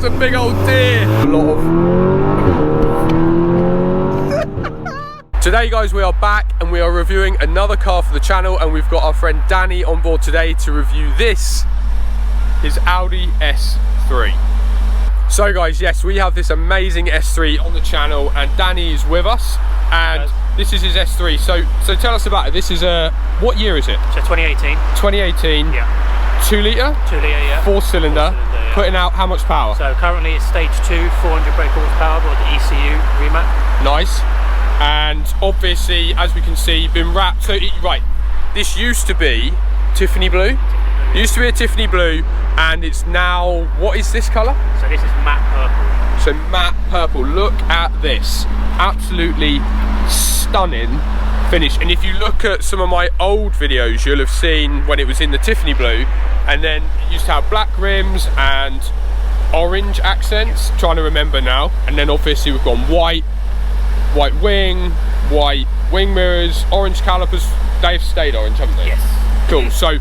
a big old deer. A lot of... Today guys, we are back and we are reviewing another car for the channel, and we've got our friend Danny on board today to review this, his Audi S3. So guys, yes, we have this amazing S3 on the channel and Danny is with us, and this is his S3. So tell us about it. This is a, what year is it? So 2018. 2018. Yeah. 2 litre? 2 litre, yeah. 4 cylinder. Yeah. Putting out how much power? So currently it's stage 2, 400 brake horsepower with the ECU remap. Nice. And obviously, as we can see, been wrapped. So right, this used to be Tiffany blue. Used to be a Tiffany blue, and it's now, what is this colour? So this is matte purple. So matte purple. Look at this. Absolutely stunning finish. And if you look at some of my old videos, you'll have seen when it was in the Tiffany blue, and then it used to have black rims and orange accents. Trying to remember now. And then obviously we've gone white wing, white wing mirrors, orange calipers. They've stayed orange, haven't they? Yes. Cool. So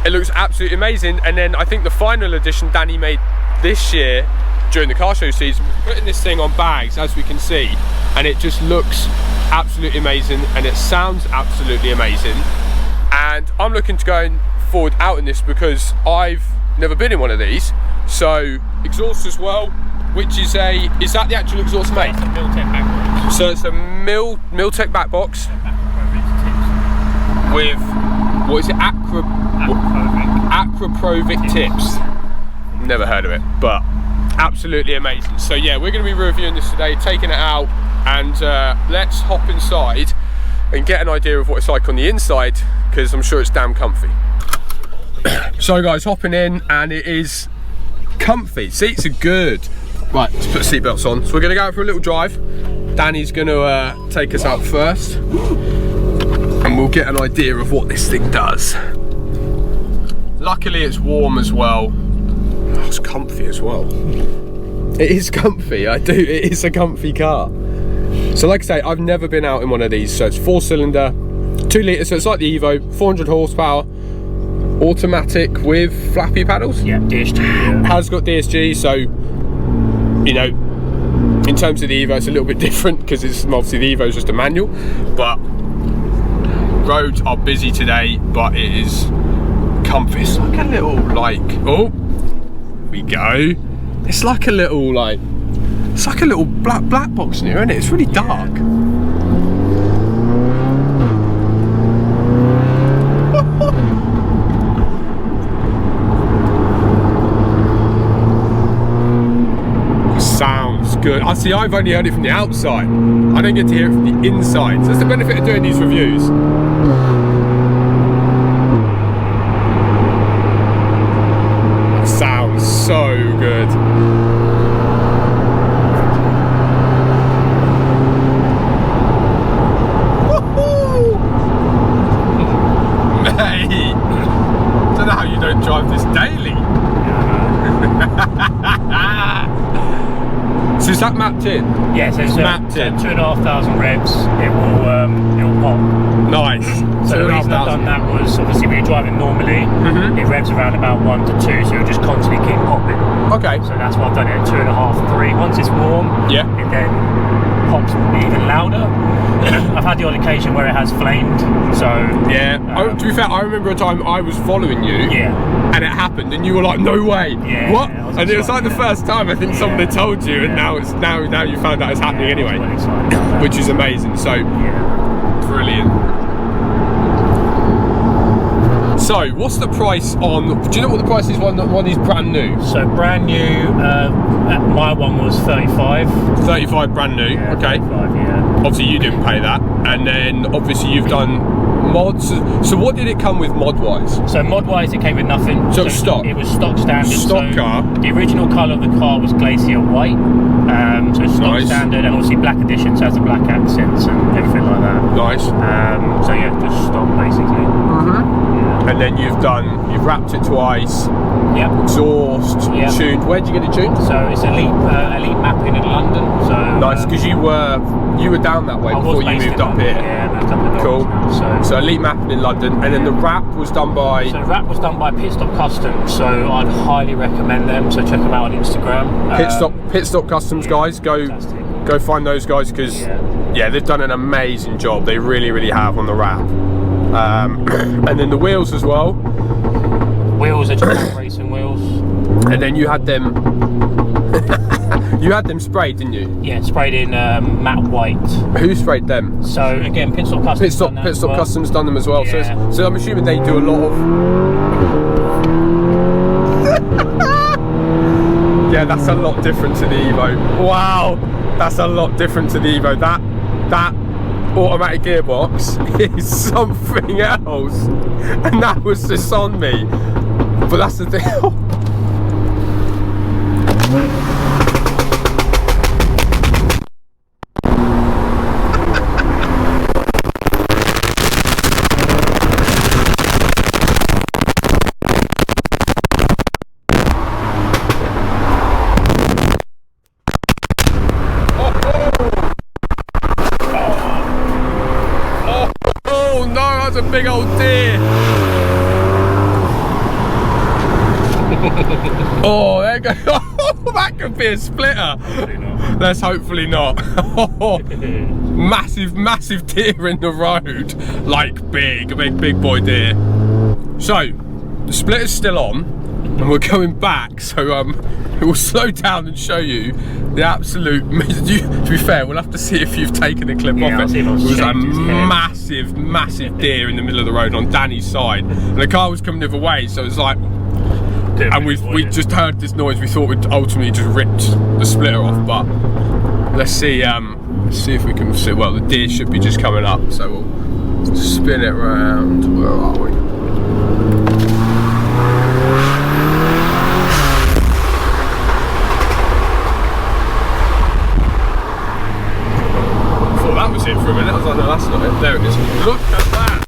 it looks absolutely amazing. And then I think the final edition Danny made this year during the car show season, putting this thing on bags, as we can see, and it just looks absolutely amazing and it sounds absolutely amazing. And I'm looking to going forward out in this because I've never been in one of these. So exhaust as well, which is that the actual exhaust mate? It's a Miltech back box. So it's a Miltech back box with, what is it, Aquaprovic tips. Never heard of it, but absolutely amazing. So yeah, we're going to be reviewing this today, taking it out, and let's hop inside and get an idea of what it's like on the inside, because I'm sure it's damn comfy. So guys, hopping in, and it is comfy. Seats are good. Right, let's put seatbelts on. So we're going to go out for a little drive. Danny's going to take us out first, and we'll get an idea of what this thing does. Luckily it's warm as well. Oh, it's comfy as well. It is comfy, it is a comfy car. So like I say, I've never been out in one of these. So it's 4 cylinder, 2 litre, so it's like the Evo, 400 horsepower, automatic with flappy paddles. Yeah, DSG. Yeah. Has got DSG, so you know, in terms of the Evo it's a little bit different because it's obviously the Evo is just a manual, but roads are busy today, but it is comfy. It's like a little, like, oh, we go. It's like a little, like, it's like a little black box in here, isn't it? It's really dark. Sounds good. I see, I've only heard it from the outside. I don't get to hear it from the inside. So that's the benefit of doing these reviews. Sounds so good. Mate, I don't know how you don't drive this daily. So is that mapped in? Yeah, so it's mapped in. 2,500 revs. It will pop. Nice. So the reason I've done that was obviously when you're driving normally, it revs around about 1 to 2, so it'll just constantly keep popping. Okay. So that's what I've done it at 2.5, 3. Once it's warm, yeah, it then pops even louder. I've had the odd occasion where it has flamed, so yeah. To be fair, I remember a time I was following you, and it happened, and you were like, "No way, yeah, what?" Yeah, and it was like the first time I think someone had told you, and now you found out it's happening anyway, which is amazing. So brilliant. So, what's the price on? Do you know what the price is? One is brand new. So brand new, my one was 35. 35 brand new. Yeah, okay. 35, yeah. Obviously you didn't pay that, and then obviously you've done mods. So what did it come with mod-wise? So mod-wise, it came with nothing. So stock. It was stock standard. Stock car. The original colour of the car was glacier white. So it's stock standard, and obviously black edition, so it has the black accents and everything like that. Nice. So yeah, just stock basically. And then you've wrapped it twice, Yep. exhaust, tuned. Where'd you get it tuned? So it's elite mapping in London. So nice, because you were down that way before you moved up here. Yeah, moved up the cool. Now, so elite mapping in London, and then the wrap was done by. So the wrap was done by Pit Stop Customs. So I'd highly recommend them. So check them out on Instagram. Pit Stop Customs, guys. Go find those guys, because they've done an amazing job. They really have on the wrap. And then the wheels as well. Wheels are just racing wheels. And then you had them. You had them sprayed, didn't you? Yeah, sprayed in matte white. Who sprayed them? So again, Pit Stop Customs. Pit Stop Customs done them as well. Yeah. So I'm assuming they do a lot of. Yeah, that's a lot different to the Evo. Wow, that's a lot different to the Evo. That automatic gearbox is something else, and that was just on me. But that's the thing. A big old deer. Oh, there goes. Oh, that could be a splitter. Let's hopefully not. Massive deer in the road. Like a big boy deer. So the splitter's still on, and we're going back. So we'll slow down and show you the absolute. To be fair, we'll have to see if you've taken a clip off it. It was a massive deer in the middle of the road on Danny's side, and the car was coming the other way, so it's like. And we just heard this noise. We thought we'd ultimately just ripped the splitter off, but let's see if we can see. Well, the deer should be just coming up, so we'll spin it round. Where are we? That was it for a minute. I was like, no, that's not it. There it is. Look at that.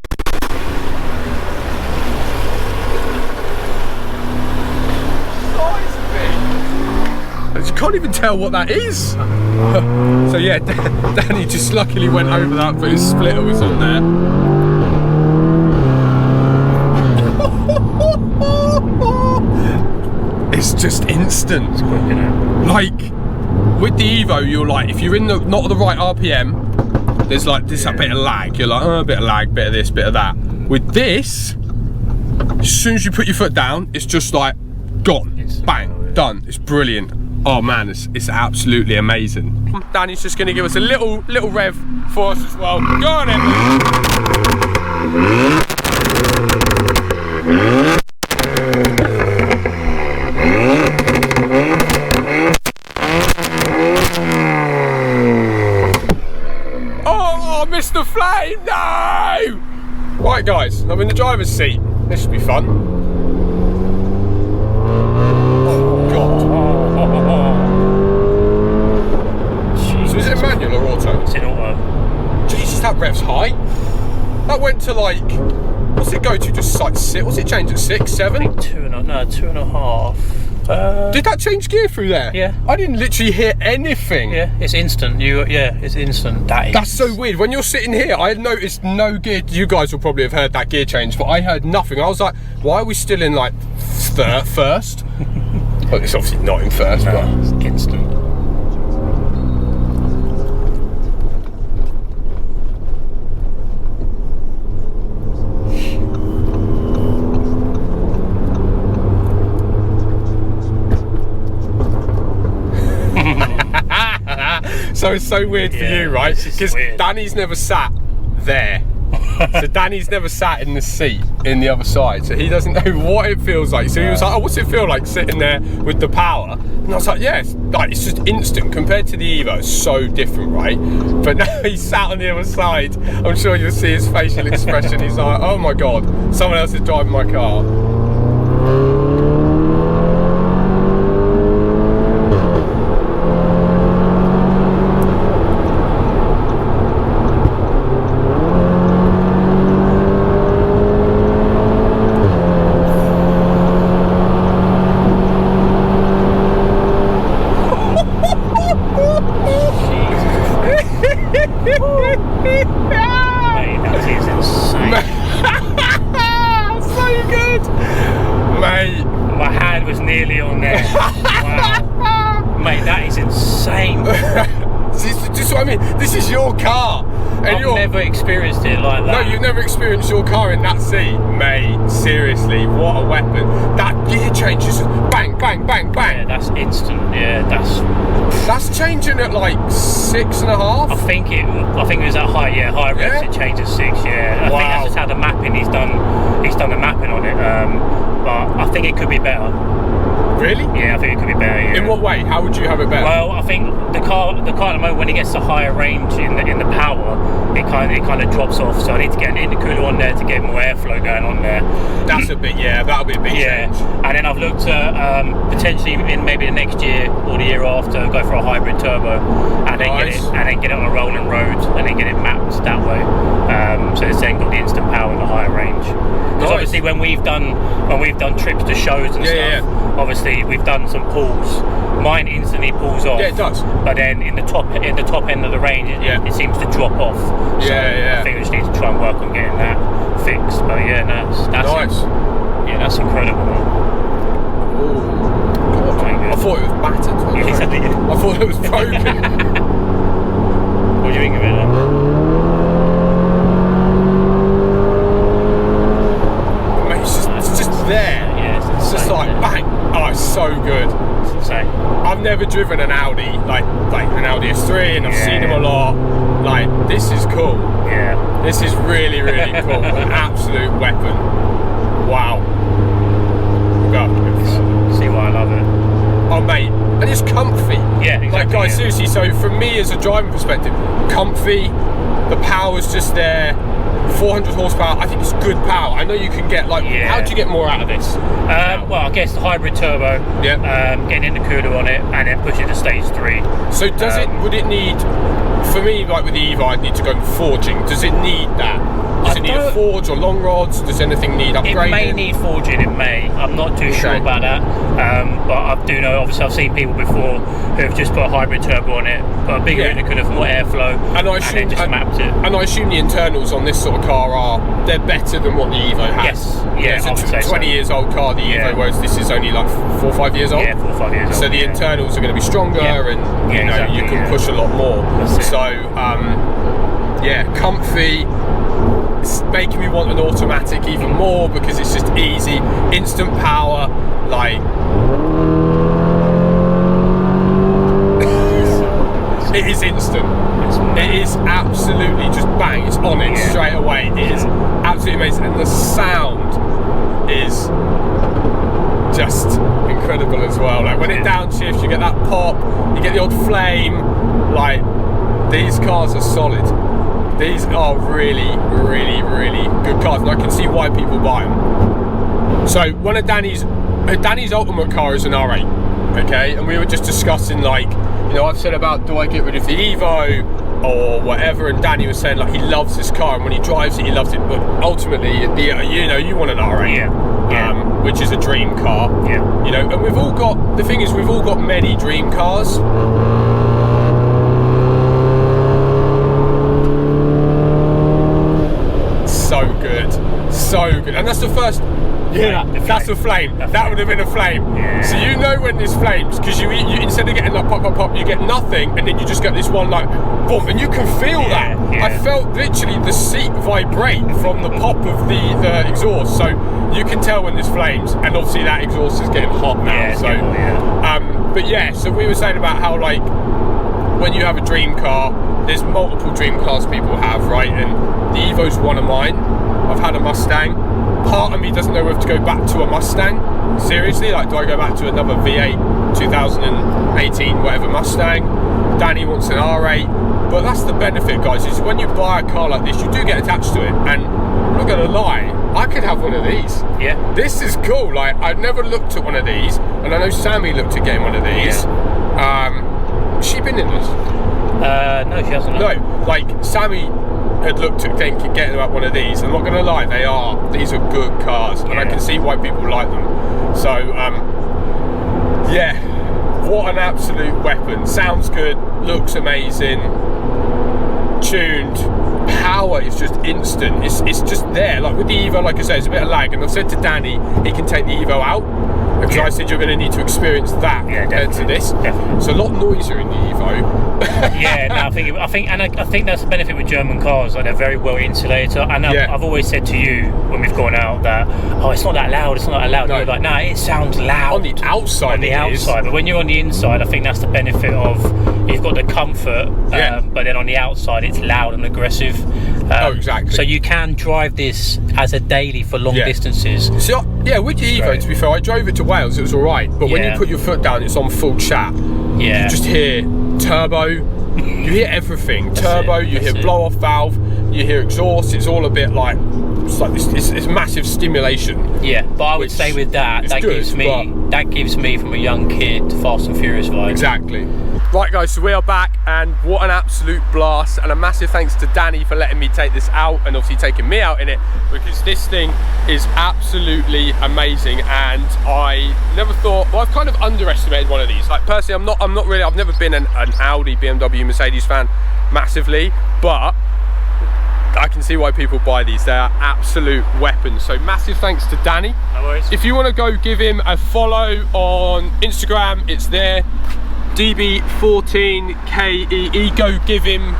Size of it. You can't even tell what that is. So yeah, Danny just luckily went over that, but his splitter was on there. It's just instant. It's quick, isn't it? Like. With the Evo, you're like, if you're in the not the right RPM, there's like this a bit of lag. You're like, oh, a bit of lag, bit of this, bit of that. With this, as soon as you put your foot down, it's just like gone, bang, done. It's brilliant. Oh man, it's absolutely amazing. Danny's just going to give us a little rev for us as well. Go on, Emily. Missed the flame, no! Right guys, I'm in the driver's seat. This should be fun. Oh god. So is it manual or auto? It's in auto. Jesus, that rev's high. That went to like, what's it go to? Just like six, what's it change at 6, 7? I think 2.5. Did that change gear through there? Yeah. I didn't literally hear anything. Yeah, it's instant. It's instant. That's so weird. When you're sitting here, I had noticed no gear. You guys will probably have heard that gear change, but I heard nothing. I was like, why are we still in like first? Well, it's obviously not in first, no, but it's instant. So it's so weird for you, right? Because Danny's never sat there. So Danny's never sat in the seat in the other side, so he doesn't know what it feels like. So he was like, oh, what's it feel like sitting there with the power? And I was like, yeah, it's just instant compared to the Evo. It's so different, right? But now he's sat on the other side. I'm sure you'll see his facial expression. He's like, oh my god, someone else is driving my car. Mate. My hand was nearly on there. Wow. Mate, that is insane. Just what I mean. This is your car. And I've never experienced it like that. No, you've never experienced your car in that seat. Mate, seriously, what a weapon. That gear change is bang, bang, bang, bang. Yeah, that's instant. Yeah, that's changing at like 6.5. I think it was at high reps. It changed at 6. Yeah, I think that's just how the mapping he's done the mapping on it. But I think it could be better. Really? Yeah, I think it could be better. Yeah. In what way? How would you have it better? Well, I think the car at the moment, when it gets to higher range in the power, it kind of drops off. So I need to get an intercooler on there to get more airflow going on there. That's a bit, that'll be a big change. And then I've looked at potentially in maybe the next year or the year after, go for a hybrid turbo, and then get it on a rolling road, and then get it mapped that way. So it's then got the instant power and the higher range. Because obviously when we've done trips to shows and stuff, obviously we've done some pulls. Mine instantly pulls off. Yeah, it does. But then in the top end of the range, it seems to drop off. So I think we just need to try and work on getting that fixed. But yeah, that's nice. That's incredible. Ooh, God. I thought it was battered. Yeah, exactly. I thought it was broken. What do you think of it then? It's just there. Yeah, it's just like bang. Oh, it's so good. It's insane. I've never driven an Audi, like an Audi S3, and I've seen them a lot. Like, this is cool. Yeah. This is really, really cool. An absolute weapon. Wow. See why I love it. Oh, mate. And it's comfy. Yeah, exactly. Like, guys, seriously, so from me as a driving perspective, comfy, the power's just there. 400 horsepower, I think it's good power. I know you can get how do you get more out of this? Well, I guess the hybrid turbo, getting intercooler on it, and then push it to stage 3. So would it need, for me, like with the Evo, I'd need to go forging. Does it need that? Does it need a forge or long rods? Does anything need upgrading? It may need forging, it may. I'm not too sure about that. But I do know, obviously, I've seen people before who have just put a hybrid turbo on it, put a bigger intercooler for more airflow, and then just mapped it. And I assume the internals on this sort of car they're better than what the Evo has. Yes, yeah, it's a 20 years old car, the Evo, whereas this is only like 4 or 5 years old. Yeah, 4 or 5 years old. So the internals are going to be stronger, and you can push a lot more. So, comfy. It's making me want an automatic even more because it's just easy, instant power, like. It is instant. It is absolutely just bang. It's on it straight away. It is absolutely amazing, and the sound is just incredible as well. Like when it downshifts, you get that pop. You get the odd flame. Like these cars are solid. These are really, really, really good cars, and I can see why people buy them. So one of Danny's ultimate car is an R8. Okay, and we were just discussing I've said about do I get rid of the Evo or whatever, and Danny was saying like he loves this car and when he drives it he loves it, but ultimately you want an R8, which is a dream car, and we've all got many dream cars. So good, and that's the first. That's a flame. That would have been a flame. Yeah. So you know when there's flames because you instead of getting like pop, pop, pop, you get nothing, and then you just get this one like boom, and you can feel that. Yeah. I felt literally the seat vibrate from the pop of the exhaust, so you can tell when there's flames, and obviously that exhaust is getting hot now. So we were saying about how like when you have a dream car, there's multiple dream cars people have, right? And the Evo's one of mine. I've had a Mustang. Part of me doesn't know whether to go back to a Mustang. Seriously, like do I go back to another V8 2018 whatever Mustang? Danny wants an R8, but that's the benefit, guys, is when you buy a car like this you do get attached to it, and I'm not gonna lie, I could have one of these. This is cool. Like I've never looked at one of these, and I know Sammy looked at getting one of these. Has she been in this? No, she hasn't. No, like Sammy had looked at getting about one of these. I'm not going to lie, these are good cars, and I can see why people like them. So, what an absolute weapon. Sounds good, looks amazing, tuned, power is just instant. It's just there. Like with the Evo, like I say, it's a bit of lag, and I've said to Danny he can take the Evo out, because I said you're going to need to experience that compared to this. Definitely. It's a lot noisier in the Evo. Yeah, no, I think that's the benefit with German cars. Like, they're very well insulated. And I've always said to you when we've gone out that, oh, it's not that loud. It's not that loud. No. And you're like, nah, it sounds loud on the outside. On the outside, but when you're on the inside, I think that's the benefit of you've got the comfort. But then on the outside, it's loud and aggressive. Exactly. So you can drive this as a daily for long distances. So with the Evo, to be fair, I drove it to Wales. It was all right, but when you put your foot down, it's on full chat. Yeah. You just hear turbo. You hear everything. Turbo. You hear blow off valve. You hear exhaust. It's all a bit like it's massive stimulation. Yeah, but I would say with that gives me from a young kid Fast and Furious vibe. Exactly. Right guys, so we are back, and what an absolute blast, and a massive thanks to Danny for letting me take this out, and obviously taking me out in it, because this thing is absolutely amazing. And I never thought, well, I've kind of underestimated one of these. Like personally, I'm not really, I've never been an Audi, BMW, Mercedes fan massively, but I can see why people buy these. They are absolute weapons. So massive thanks to Danny. No worries. If you want to go give him a follow on Instagram, it's there, DB14KEE. Go give him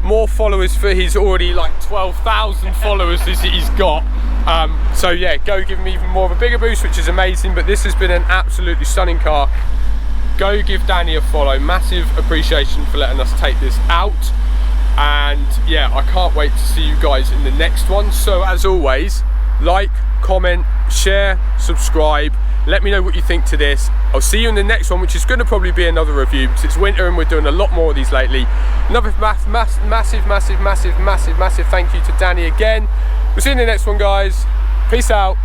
more followers, for he's already like 12,000 followers he's got. So yeah, go give him even more of a bigger boost, which is amazing. But this has been an absolutely stunning car. Go give Danny a follow. Massive appreciation for letting us take this out. And yeah, I can't wait to see you guys in the next one. So as always, like, comment, share, subscribe. Let me know what you think to this. I'll see you in the next one, which is going to probably be another review, because it's winter and we're doing a lot more of these lately. Another massive thank you to Danny again. We'll see you in the next one, guys. Peace out.